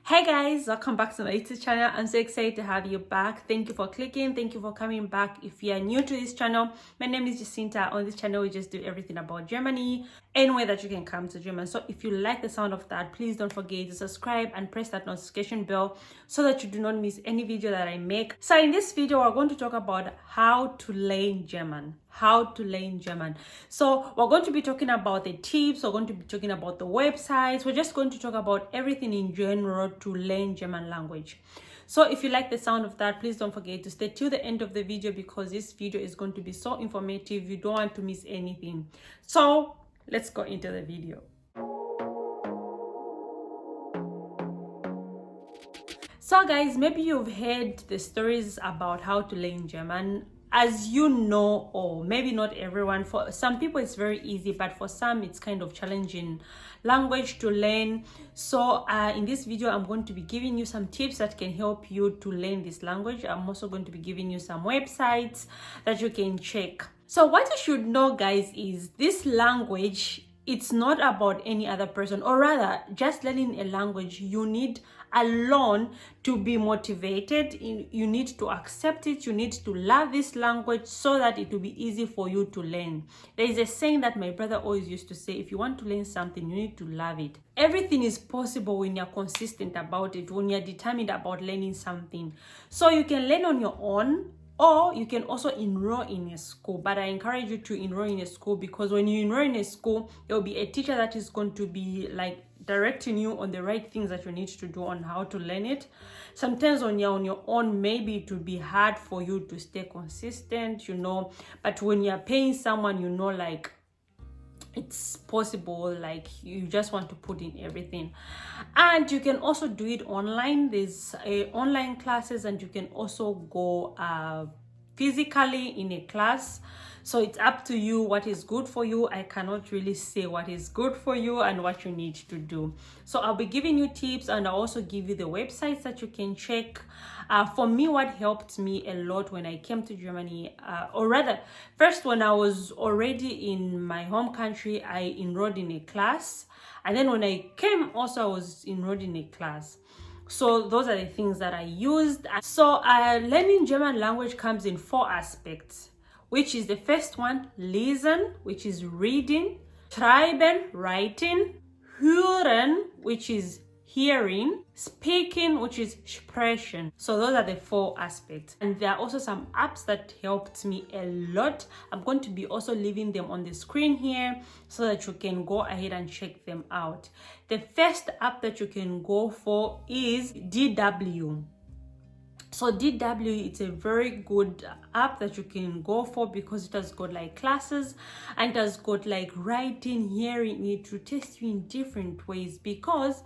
Hey guys, welcome back to my YouTube channel. I'm so excited to have you back. Thank you for clicking. Thank you for coming back. If you are new to this channel, my name is Jacinta. On this channel, we just do everything about Germany, any way that you can come to Germany. So if you like the sound of that, please don't forget to subscribe and press that notification bell so that you do not miss any video that I make. So in this video, we're going to talk about how to learn German. So we're going to be talking about the tips, we're going to be talking about the websites, we're just going to talk about everything in general to learn German language. So if you like the sound of that, please don't forget to stay till the end of the video because this video is going to be so informative. You don't want to miss anything. So let's go into the video. So guys, maybe you've heard the stories about how to learn German. As you know, or maybe not everyone, for some people it's very easy, but for some it's kind of challenging language to learn. So in this video, I'm going to be giving you some tips that can help you to learn this language. I'm also going to be giving you some websites that you can check. So what you should know, guys, is this language, it's not about any other person, or rather just learning a language, you need alone to be motivated. You need to accept it, you need to love this language so that it will be easy for you to learn. There is a saying that my brother always used to say, if you want to learn something, you need to love it. Everything is possible when you're consistent about it, when you're determined about learning something. So you can learn on your own, or you can also enroll in a school. But I encourage you to enroll in a school because when you enroll in a school, there will be a teacher that is going to be like directing you on the right things that you need to do on how to learn it. Sometimes when you're on your own, maybe it will be hard for you to stay consistent, but when you're paying someone, like it's possible, like you just want to put in everything. And you can also do it online. There's online classes, and you can also go physically in a class. So it's up to you what is good for you. I cannot really say what is good for you and what you need to do. So I'll be giving you tips, and I'll also give you the websites that you can check. For me, what helped me a lot when I came to Germany, or rather, first when I was already in my home country, I enrolled in a class. And then when I came also, I was enrolled in a class. So those are the things that I used. So learning German language comes in 4 aspects, which is the first one, lesen, which is reading, schreiben, writing, hören, which is hearing, speaking, which is sprechen. So those are the 4 aspects. And there are also some apps that helped me a lot. I'm going to be also leaving them on the screen here so that you can go ahead and check them out. The first app that you can go for is DW. So DW, it's a very good app that you can go for because it has got like classes, and it has got like writing, hearing. It will test you in different ways because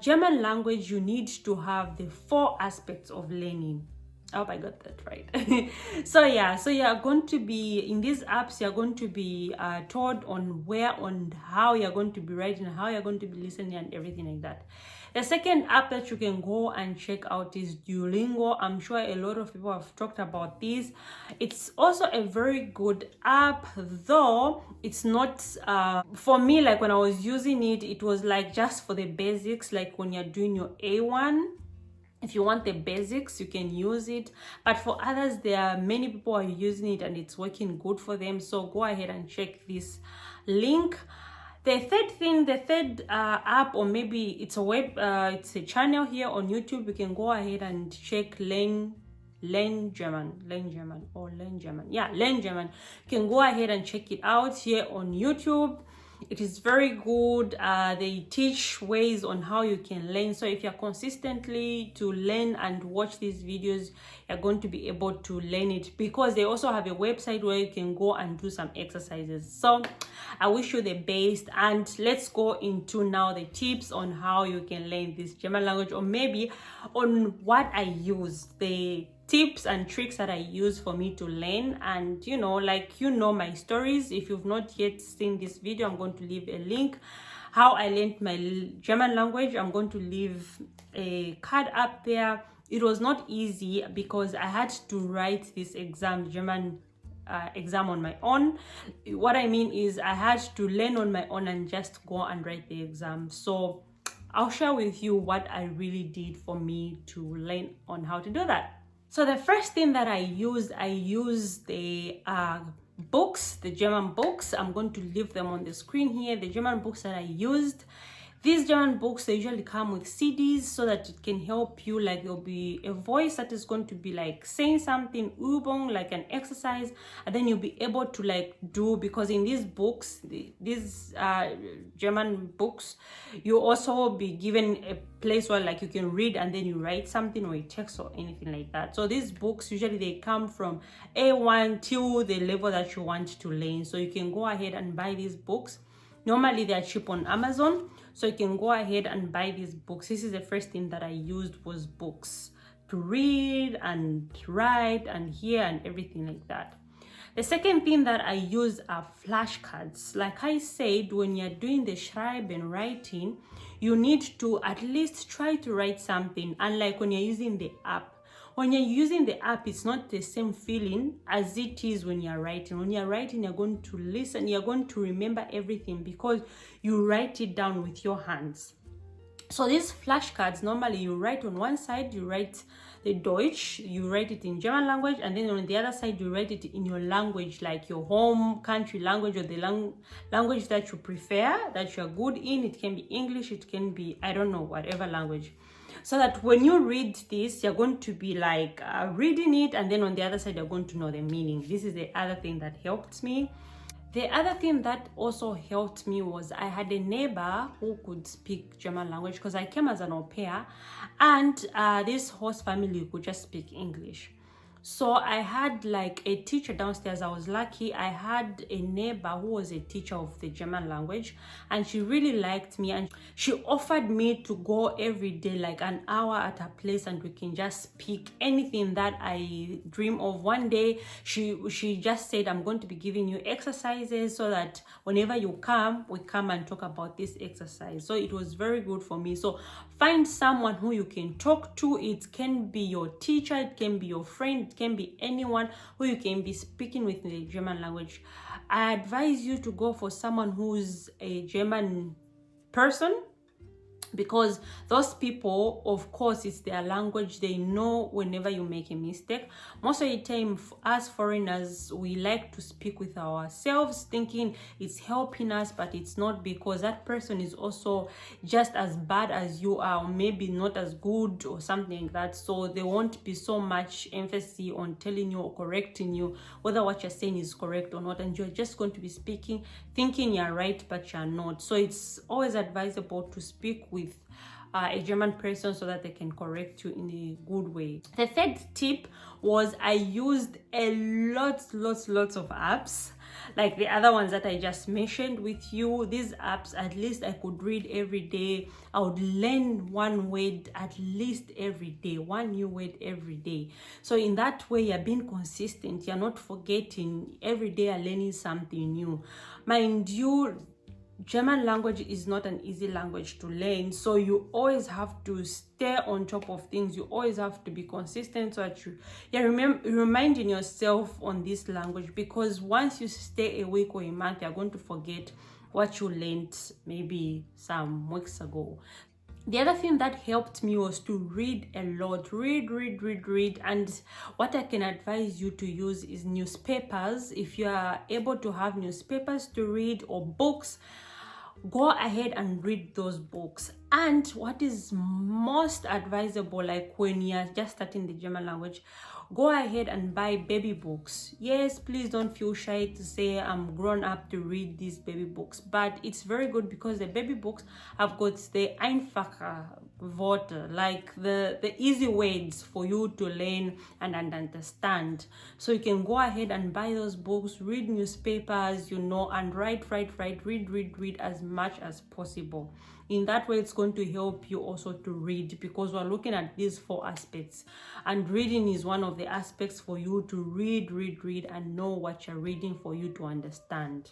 German language, you need to have the 4 aspects of learning. I hope I got that right. So you're going to be in these apps, you're going to be taught on how you're going to be writing, how you're going to be listening, and everything like that. The second app that you can go and check out is Duolingo. I'm sure a lot of people have talked about this. It's also a very good app, though it's not for me. Like when I was using it, it was like just for the basics, like when you're doing your A1. If you want the basics, you can use it. But for others, there are many people are using it and it's working good for them. So go ahead and check this link. The third app, or maybe it's a channel here on YouTube. You can go ahead and check Learn German. You can go ahead and check it out here on YouTube. It is very good. They teach ways on how you can learn. So if you're consistently to learn and watch these videos, you're going to be able to learn it, because they also have a website where you can go and do some exercises. So I wish you the best, and let's go into now the tips on how you can learn this German language, or maybe on what I use, the tips and tricks that I use for me to learn. And my stories. If you've not yet seen this video, I'm going to leave a link how I learned my German language. I'm going to leave a card up there. It was not easy because I had to write this German exam on my own. What I mean is I had to learn on my own and just go and write the exam. So I'll share with you what I really did for me to learn on how to do that. So the first thing that I used the books, the German books. I'm going to leave them on the screen here. The German books that I used. These German books, they usually come with CDs so that it can help you, like there'll be a voice that is going to be like saying something, Übung, like an exercise, and then you'll be able to like do, because in these books, these German books, you also be given a place where like you can read and then you write something or a text or anything like that. So these books, usually they come from A1 till the level that you want to learn. So you can go ahead and buy these books. Normally they are cheap on Amazon, so you can go ahead and buy these books. This is the first thing that I used, was books to read and write and hear and everything like that. The second thing that I use are flashcards. Like I said, when you're doing the schreiben, writing, you need to at least try to write something. Unlike when you're using the app. When you're using the app, it's not the same feeling as it is when you're writing. When you're writing, you're going to listen, you're going to remember everything because you write it down with your hands. So these flashcards, normally you write on one side, you write the Deutsch, you write it in German language, and then on the other side, you write it in your language, like your home country language or the language that you prefer, that you're good in. It can be English, it can be, I don't know, whatever language. So that when you read this, you're going to be like reading it, and then on the other side, you're going to know the meaning. This is the other thing that helped me. The other thing that also helped me was I had a neighbor who could speak German language, because I came as an au pair, and this host family could just speak English. So I had like a teacher downstairs. I was lucky. I had a neighbor who was a teacher of the German language, and she really liked me, and she offered me to go every day, like an hour at her place, and we can just speak anything that I dream of. One day she just said, I'm going to be giving you exercises so that whenever you come, we come and talk about this exercise. So it was very good for me. So find someone who you can talk to. It can be your teacher, it can be your friend, it can be anyone who you can be speaking with in the German language. I advise you to go for someone who's a German person, because those people, of course, it's their language. They know whenever you make a mistake. Most of the time, as foreigners, we like to speak with ourselves, thinking it's helping us, but it's not, because that person is also just as bad as you are, or maybe not as good or something like that. So there won't be so much emphasis on telling you or correcting you whether what you're saying is correct or not, and you're just going to be speaking thinking you're right, but you're not. So it's always advisable to speak with a German person so that they can correct you in a good way. The third tip was I used a lots of apps, like the other ones that I just mentioned with you. These apps, at least I could read every day. I would learn one word at least every day, one new word every day. So in that way, you're being consistent. You're not forgetting. Every day you're learning something new. Mind you, German language is not an easy language to learn, so you always have to stay on top of things. You always have to be consistent so that you're reminding yourself on this language, because once you stay a week or a month, you're going to forget what you learned maybe some weeks ago. The other thing that helped me was to read a lot. Read. And what I can advise you to use is newspapers. If you are able to have newspapers to read or books, go ahead and read those books. And what is most advisable, like when you're just starting the German language, go ahead and buy baby books. Yes, please don't feel shy to say I'm grown up to read these baby books, but it's very good because the baby books have got the einfache Worte, like the easy words for you to learn and understand. So you can go ahead and buy those books, read newspapers, and read as much as possible. In that way, it's going to help you also to read, because we're looking at these 4 aspects, and reading is one of the aspects for you to read and know what you're reading for you to understand.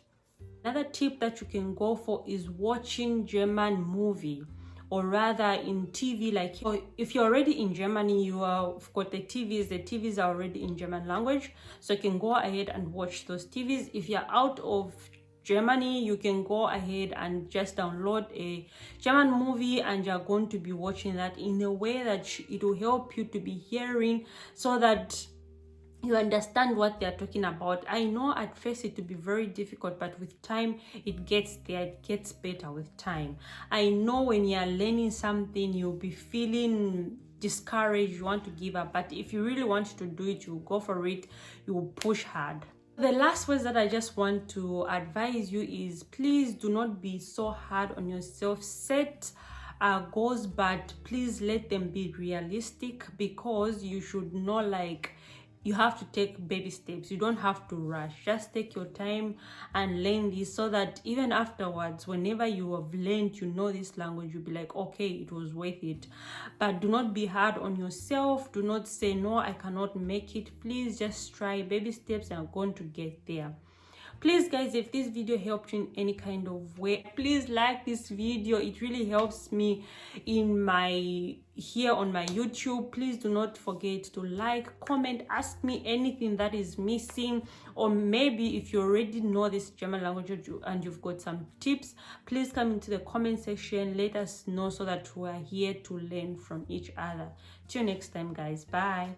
Another tip that you can go for is watching German movie, or rather in TV. Like if you're already in Germany, you have got the TVs are already in German language, so you can go ahead and watch those TVs. If you're out of Germany, you can go ahead and just download a German movie and you're going to be watching that in a way that it will help you to be hearing, so that you understand what they're talking about. I know at first it will be very difficult, but with time it gets there, it gets better with time. I know when you're learning something, you'll be feeling discouraged, you want to give up, but if you really want to do it, you go for it, you will push hard. The last words that I just want to advise you is, please do not be so hard on yourself. Set goals, but please let them be realistic, because you should know, like, you have to take baby steps. You don't have to rush. Just take your time and learn this, so that even afterwards, whenever you have learned, you know this language, you'll be like, okay, it was worth it. But do not be hard on yourself. Do not say, no, I cannot make it. Please just try baby steps and you're going to get there. Please guys, if this video helped you in any kind of way, please like this video. It really helps me here on my YouTube. Please do not forget to like, comment, ask me anything that is missing, or maybe if you already know this German language and you've got some tips, please come into the comment section, let us know, so that we are here to learn from each other. Till next time guys, bye.